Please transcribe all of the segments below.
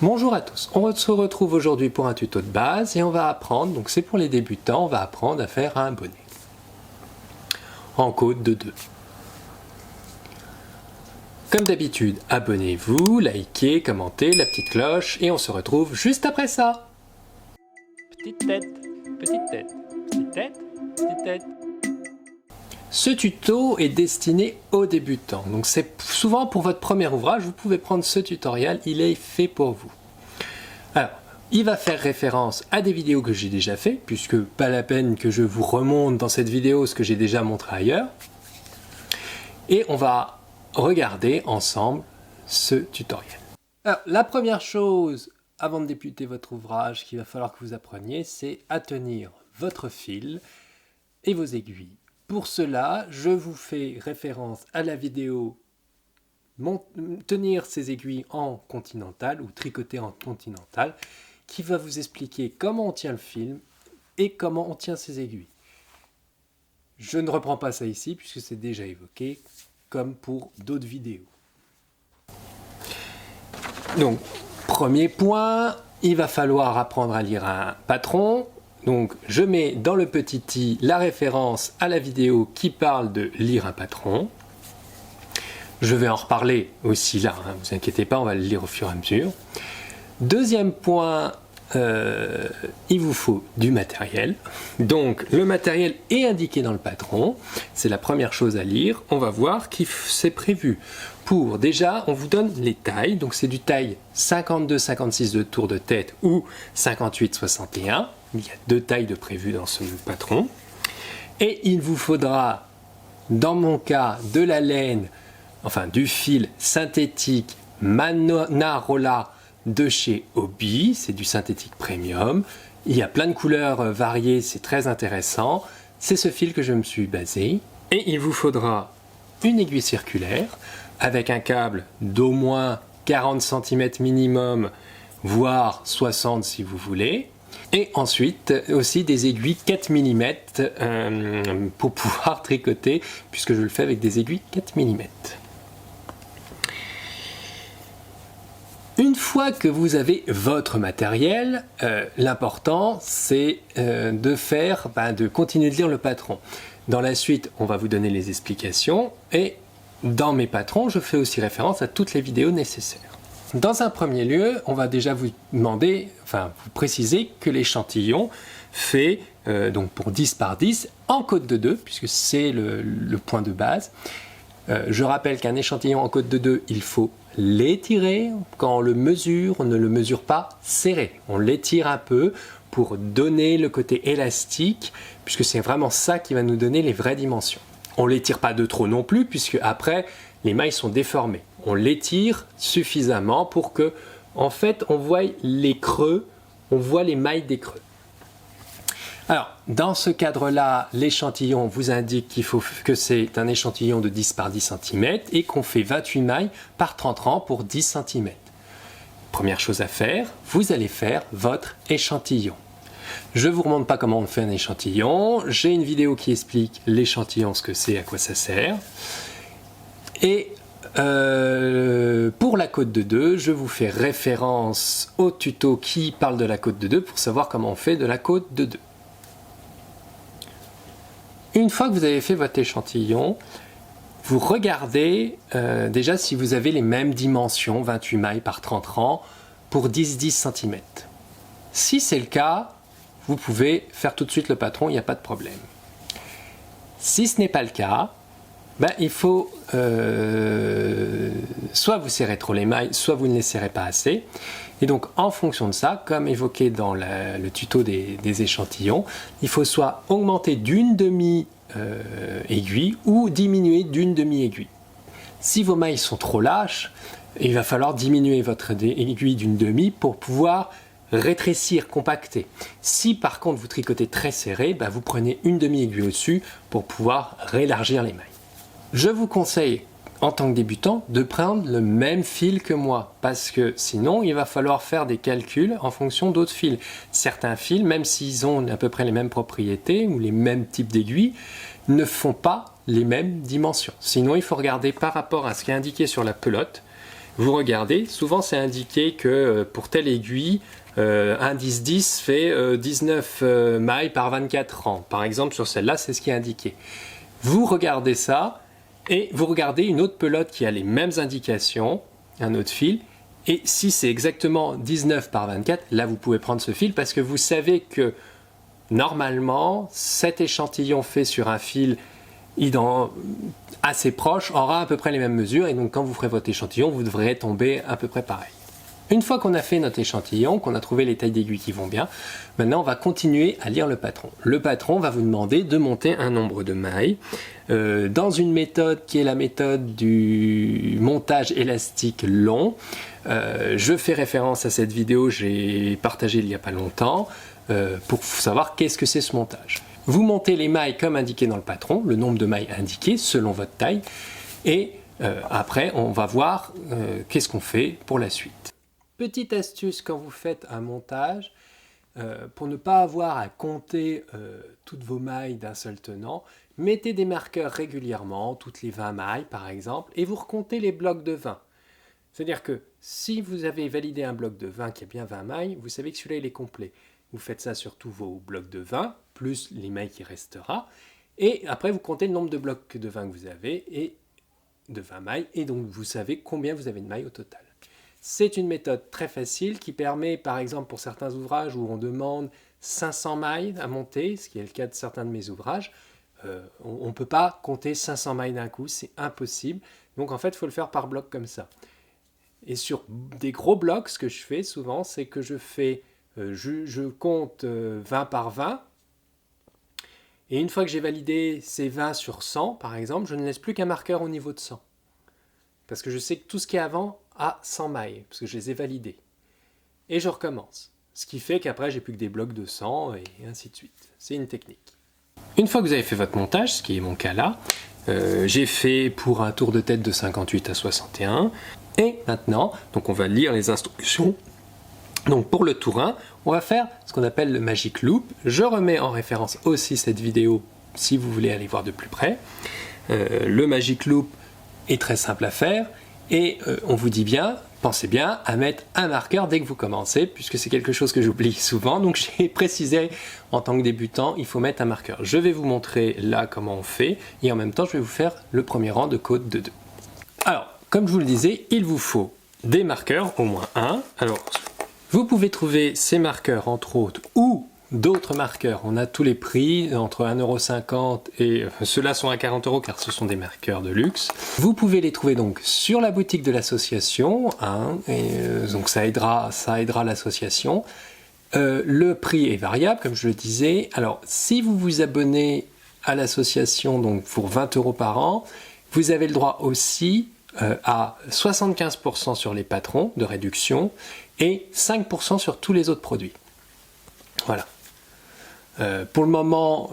Bonjour à tous, on se retrouve aujourd'hui pour un tuto de base et on va apprendre, donc c'est pour les débutants, on va apprendre à faire un bonnet en code de 2. Comme d'habitude, abonnez-vous, likez, commentez, la petite cloche et on se retrouve juste après ça. Petite tête, petite tête, petite tête, petite tête. Ce tuto est destiné aux débutants, donc c'est souvent pour votre premier ouvrage, vous pouvez prendre ce tutoriel, il est fait pour vous. Alors, il va faire référence à des vidéos que j'ai déjà fait, puisque pas la peine que je vous remonte dans cette vidéo ce que j'ai déjà montré ailleurs. Et on va regarder ensemble ce tutoriel. Alors, la première chose, avant de débuter votre ouvrage, qu'il va falloir que vous appreniez, c'est à tenir votre fil et vos aiguilles. Pour cela, je vous fais référence à la vidéo tenir ces aiguilles en continental ou tricoter en continental qui va vous expliquer comment on tient le fil et comment on tient ces aiguilles. Je ne reprends pas ça ici puisque c'est déjà évoqué comme pour d'autres vidéos. Donc, premier point, il va falloir apprendre à lire un patron. Donc, je mets dans le petit i la référence à la vidéo qui parle de lire un patron. Je vais en reparler aussi là, ne vous inquiétez pas, on va le lire au fur et à mesure. Deuxième point, il vous faut du matériel. Donc, le matériel est indiqué dans le patron. C'est la première chose à lire. On va voir qui c'est prévu. Pour, déjà, on vous donne les tailles. Donc, c'est du taille 52-56 de tour de tête ou 58-61. Il y a deux tailles de prévues dans ce patron. Et il vous faudra, dans mon cas, de la laine, enfin du fil synthétique Manarola de chez Hobby. C'est du synthétique premium. Il y a plein de couleurs variées, c'est très intéressant. C'est ce fil que je me suis basé. Et il vous faudra une aiguille circulaire avec un câble d'au moins 40 cm minimum, voire 60 si vous voulez. Et ensuite aussi des aiguilles 4 mm pour pouvoir tricoter, puisque je le fais avec des aiguilles 4 mm. Une fois que vous avez votre matériel, l'important c'est de continuer de lire le patron. Dans la suite, on va vous donner les explications et dans mes patrons, je fais aussi référence à toutes les vidéos nécessaires. Dans un premier lieu, on va déjà vous demander, vous préciser que l'échantillon fait donc pour 10 par 10 en code de 2, puisque c'est le point de base. Je rappelle qu'un échantillon en code de 2, il faut l'étirer. Quand on le mesure, on ne le mesure pas serré. On l'étire un peu pour donner le côté élastique, puisque c'est vraiment ça qui va nous donner les vraies dimensions. On ne l'étire pas de trop non plus, puisque après, les mailles sont déformées. On l'étire suffisamment pour que, en fait, on voit les creux, on voit les mailles des creux. Alors, dans ce cadre-là, l'échantillon vous indique que c'est un échantillon de 10 par 10 cm et qu'on fait 28 mailles par 30 rangs pour 10 cm. Première chose à faire, vous allez faire votre échantillon. Je ne vous remonte pas comment on fait un échantillon. J'ai une vidéo qui explique l'échantillon, ce que c'est, à quoi ça sert. Et pour la côte de 2, je vous fais référence au tuto qui parle de la côte de 2 pour savoir comment on fait de la côte de 2. Une fois que vous avez fait votre échantillon, vous regardez déjà si vous avez les mêmes dimensions, 28 mailles par 30 rangs, pour 10-10 cm. Si c'est le cas, vous pouvez faire tout de suite le patron, il n'y a pas de problème. Si ce n'est pas le cas, il faut soit vous serrez trop les mailles, soit vous ne les serrez pas assez. Et donc en fonction de ça, comme évoqué dans le tuto des échantillons, il faut soit augmenter d'une demi-aiguille ou diminuer d'une demi-aiguille. Si vos mailles sont trop lâches, il va falloir diminuer votre aiguille d'une demi pour pouvoir rétrécir, compacter. Si par contre vous tricotez très serré, vous prenez une demi-aiguille au-dessus pour pouvoir réélargir les mailles. Je vous conseille, en tant que débutant, de prendre le même fil que moi, parce que sinon il va falloir faire des calculs en fonction d'autres fils. Certains fils, même s'ils ont à peu près les mêmes propriétés ou les mêmes types d'aiguilles, ne font pas les mêmes dimensions. Sinon il faut regarder par rapport à ce qui est indiqué sur la pelote, vous regardez, souvent c'est indiqué que pour telle aiguille, un 10-10 fait 19 mailles par 24 rangs. Par exemple, sur celle-là, c'est ce qui est indiqué. Vous regardez ça, et vous regardez une autre pelote qui a les mêmes indications, un autre fil, et si c'est exactement 19 par 24, là vous pouvez prendre ce fil parce que vous savez que normalement, cet échantillon fait sur un fil assez proche aura à peu près les mêmes mesures, et donc quand vous ferez votre échantillon, vous devrez tomber à peu près pareil. Une fois qu'on a fait notre échantillon, qu'on a trouvé les tailles d'aiguilles qui vont bien, maintenant on va continuer à lire le patron. Le patron va vous demander de monter un nombre de mailles dans une méthode qui est la méthode du montage élastique long. Je fais référence à cette vidéo, j'ai partagé il n'y a pas longtemps, pour savoir qu'est-ce que c'est ce montage. Vous montez les mailles comme indiqué dans le patron, le nombre de mailles indiqué selon votre taille, et après on va voir qu'est-ce qu'on fait pour la suite. Petite astuce quand vous faites un montage, pour ne pas avoir à compter toutes vos mailles d'un seul tenant, mettez des marqueurs régulièrement, toutes les 20 mailles par exemple, et vous recomptez les blocs de 20. C'est-à-dire que si vous avez validé un bloc de 20 qui a bien 20 mailles, vous savez que celui-là il est complet. Vous faites ça sur tous vos blocs de 20, plus les mailles qui restera, et après vous comptez le nombre de blocs de 20 que vous avez, et de 20 mailles, et donc vous savez combien vous avez de mailles au total. C'est une méthode très facile qui permet, par exemple, pour certains ouvrages où on demande 500 mailles à monter, ce qui est le cas de certains de mes ouvrages, on ne peut pas compter 500 mailles d'un coup, c'est impossible. Donc en fait, il faut le faire par bloc comme ça. Et sur des gros blocs, ce que je fais souvent, c'est que je compte 20 par 20. Et une fois que j'ai validé ces 20 sur 100, par exemple, je ne laisse plus qu'un marqueur au niveau de 100. Parce que je sais que tout ce qui est avant a 100 mailles, parce que je les ai validées. Et je recommence. Ce qui fait qu'après, j'ai plus que des blocs de 100 et ainsi de suite. C'est une technique. Une fois que vous avez fait votre montage, ce qui est mon cas là, j'ai fait pour un tour de tête de 58 à 61. Et maintenant, donc on va lire les instructions. Donc pour le tour 1, on va faire ce qu'on appelle le Magic Loop. Je remets en référence aussi cette vidéo si vous voulez aller voir de plus près. Le Magic Loop est très simple à faire et on vous dit bien, pensez bien à mettre un marqueur dès que vous commencez, puisque c'est quelque chose que j'oublie souvent, donc j'ai précisé en tant que débutant, il faut mettre un marqueur. Je vais vous montrer là comment on fait et en même temps je vais vous faire le premier rang de code de 2. Alors, comme je vous le disais, il vous faut des marqueurs, au moins un. Alors, vous pouvez trouver ces marqueurs entre autres ou d'autres marqueurs. On a tous les prix entre 1,50 € et ceux-là sont à 40 € car ce sont des marqueurs de luxe. Vous pouvez les trouver donc sur la boutique de l'association, donc ça aidera l'association. Le prix est variable comme je le disais. Alors si vous vous abonnez à l'association donc pour 20 € par an, vous avez le droit aussi à 75% sur les patrons de réduction et 5% sur tous les autres produits. Voilà. Pour le moment,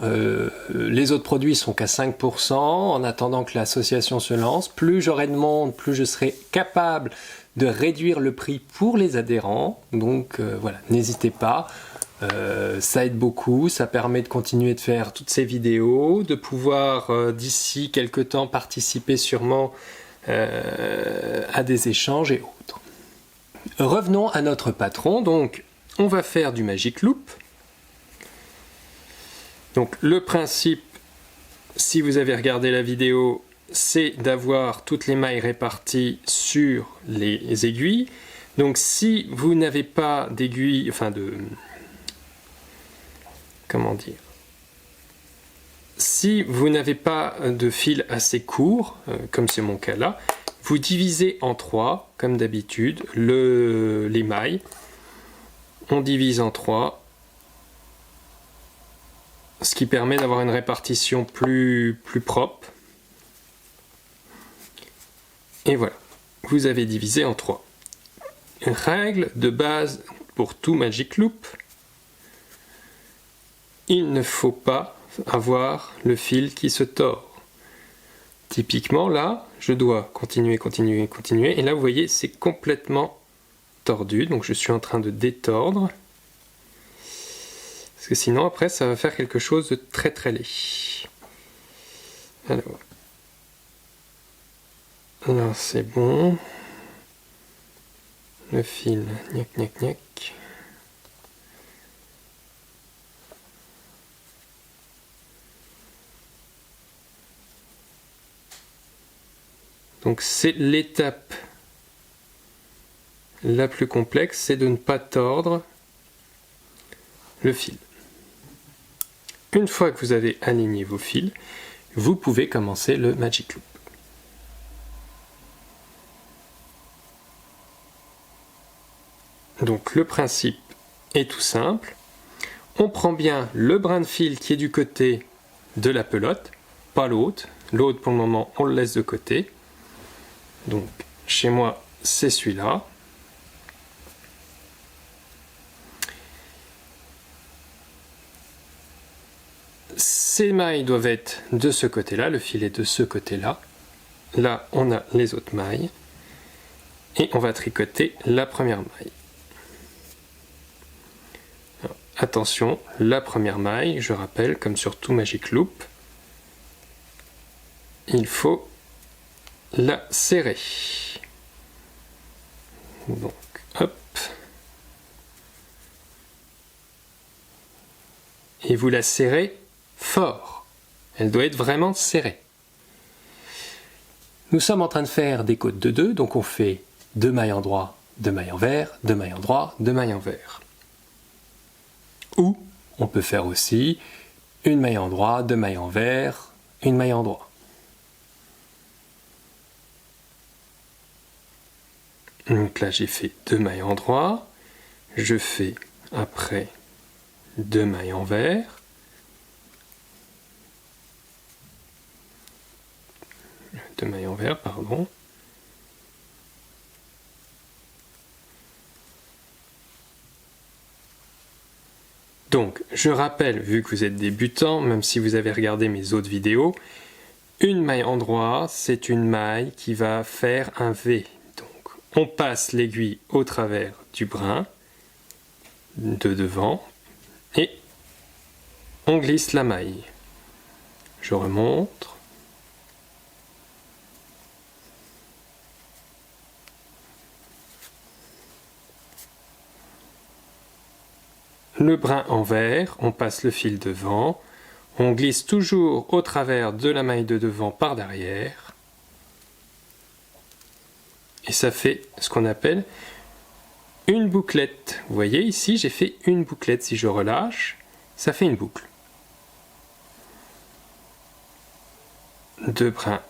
les autres produits sont qu'à 5%, en attendant que l'association se lance. Plus j'aurai de monde, plus je serai capable de réduire le prix pour les adhérents. Donc voilà, n'hésitez pas, ça aide beaucoup, ça permet de continuer de faire toutes ces vidéos, de pouvoir d'ici quelques temps participer sûrement à des échanges et autres. Revenons à notre patron, donc on va faire du Magic Loop. Donc le principe, si vous avez regardé la vidéo, c'est d'avoir toutes les mailles réparties sur les aiguilles. Donc si vous n'avez pas d'aiguille, si vous n'avez pas de fil assez court, comme c'est mon cas là, vous divisez en 3, comme d'habitude, les mailles. On divise en 3. Ce qui permet d'avoir une répartition plus propre. Et voilà, vous avez divisé en 3. Règle de base pour tout Magic Loop, il ne faut pas avoir le fil qui se tord. Typiquement là, je dois continuer, et là vous voyez c'est complètement tordu, donc je suis en train de détordre. Parce que sinon, après, ça va faire quelque chose de très très laid. Alors c'est bon. le fil, gnac, gnac, gnac. Donc c'est l'étape la plus complexe, c'est de ne pas tordre le fil. Une fois que vous avez aligné vos fils, vous pouvez commencer le Magic Loop. Donc le principe est tout simple. On prend bien le brin de fil qui est du côté de la pelote, pas l'autre. L'autre pour le moment on le laisse de côté. Donc chez moi c'est celui-là. Ces mailles doivent être de ce côté-là, le fil est de ce côté-là. Là on a les autres mailles. Et on va tricoter la première maille. Alors, attention, la première maille, je rappelle, comme sur tout Magic Loop, il faut la serrer. Donc, hop. Et vous la serrez fort. Elle doit être vraiment serrée. Nous sommes en train de faire des côtes de 2, donc on fait 2 mailles endroit, 2 mailles envers, 2 mailles endroit, 2 mailles envers. Ou on peut faire aussi une maille endroit, 2 mailles envers, une maille endroit. Donc là j'ai fait 2 mailles endroit, je fais après 2 mailles envers, pardon. Donc, je rappelle, vu que vous êtes débutant, même si vous avez regardé mes autres vidéos, une maille endroit, c'est une maille qui va faire un V. Donc, on passe l'aiguille au travers du brin de devant et on glisse la maille. Je remonte. Le brin envers, on passe le fil devant, on glisse toujours au travers de la maille de devant par derrière, et ça fait ce qu'on appelle une bouclette. Vous voyez ici, j'ai fait une bouclette. Si je relâche, ça fait une boucle. 2 brins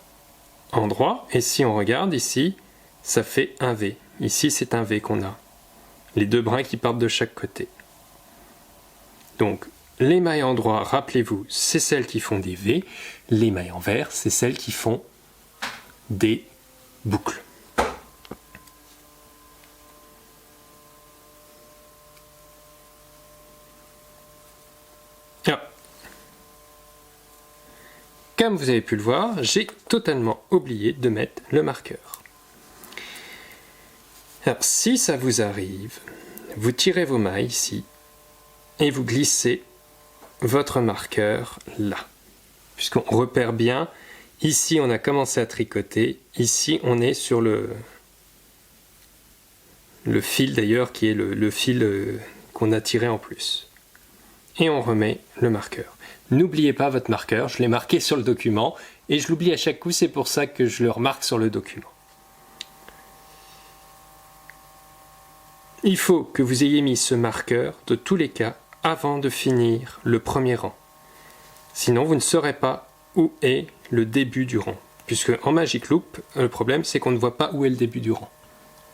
endroits, et si on regarde ici, ça fait un V. Ici, c'est un V qu'on a. Les 2 brins qui partent de chaque côté. Donc, les mailles endroit, rappelez-vous, c'est celles qui font des V. Les mailles envers, c'est celles qui font des boucles. Alors, comme vous avez pu le voir, j'ai totalement oublié de mettre le marqueur. Alors, si ça vous arrive, vous tirez vos mailles ici, et vous glissez votre marqueur là. Puisqu'on repère bien, ici on a commencé à tricoter, ici on est sur le fil d'ailleurs qui est le fil qu'on a tiré en plus. Et on remet le marqueur. N'oubliez pas votre marqueur, je l'ai marqué sur le document, et je l'oublie à chaque coup, c'est pour ça que je le remarque sur le document. Il faut que vous ayez mis ce marqueur, de tous les cas, avant de finir le premier rang. Sinon, vous ne saurez pas où est le début du rang. Puisque en Magic Loop, le problème, c'est qu'on ne voit pas où est le début du rang.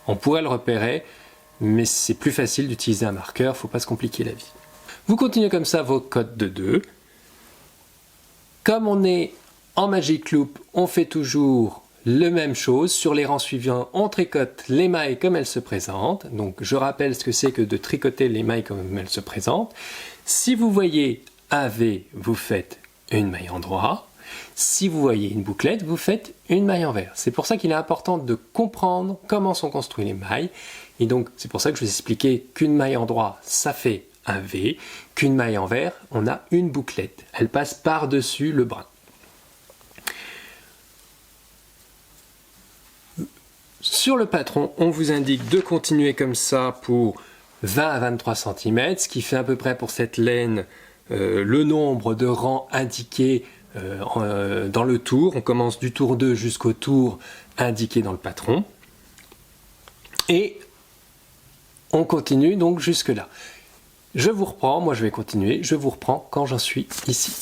On pourrait le repérer, mais c'est plus facile d'utiliser un marqueur, il ne faut pas se compliquer la vie. Vous continuez comme ça vos côtes de 2. Comme on est en Magic Loop, on fait toujours la même chose. Sur les rangs suivants, on tricote les mailles comme elles se présentent. Donc je rappelle ce que c'est que de tricoter les mailles comme elles se présentent. Si vous voyez un V, vous faites une maille endroit. Si vous voyez une bouclette, vous faites une maille envers. C'est pour ça qu'il est important de comprendre comment sont construites les mailles. Et donc c'est pour ça que je vous ai expliqué qu'une maille endroit, ça fait un V, qu'une maille envers, on a une bouclette. Elle passe par-dessus le brin. sur le patron, on vous indique de continuer comme ça pour 20 à 23 cm, ce qui fait à peu près pour cette laine le nombre de rangs indiqués dans le tour. On commence du tour 2 jusqu'au tour indiqué dans le patron. Et on continue donc jusque là. Je vous reprends, moi je vais continuer, je vous reprends quand j'en suis ici.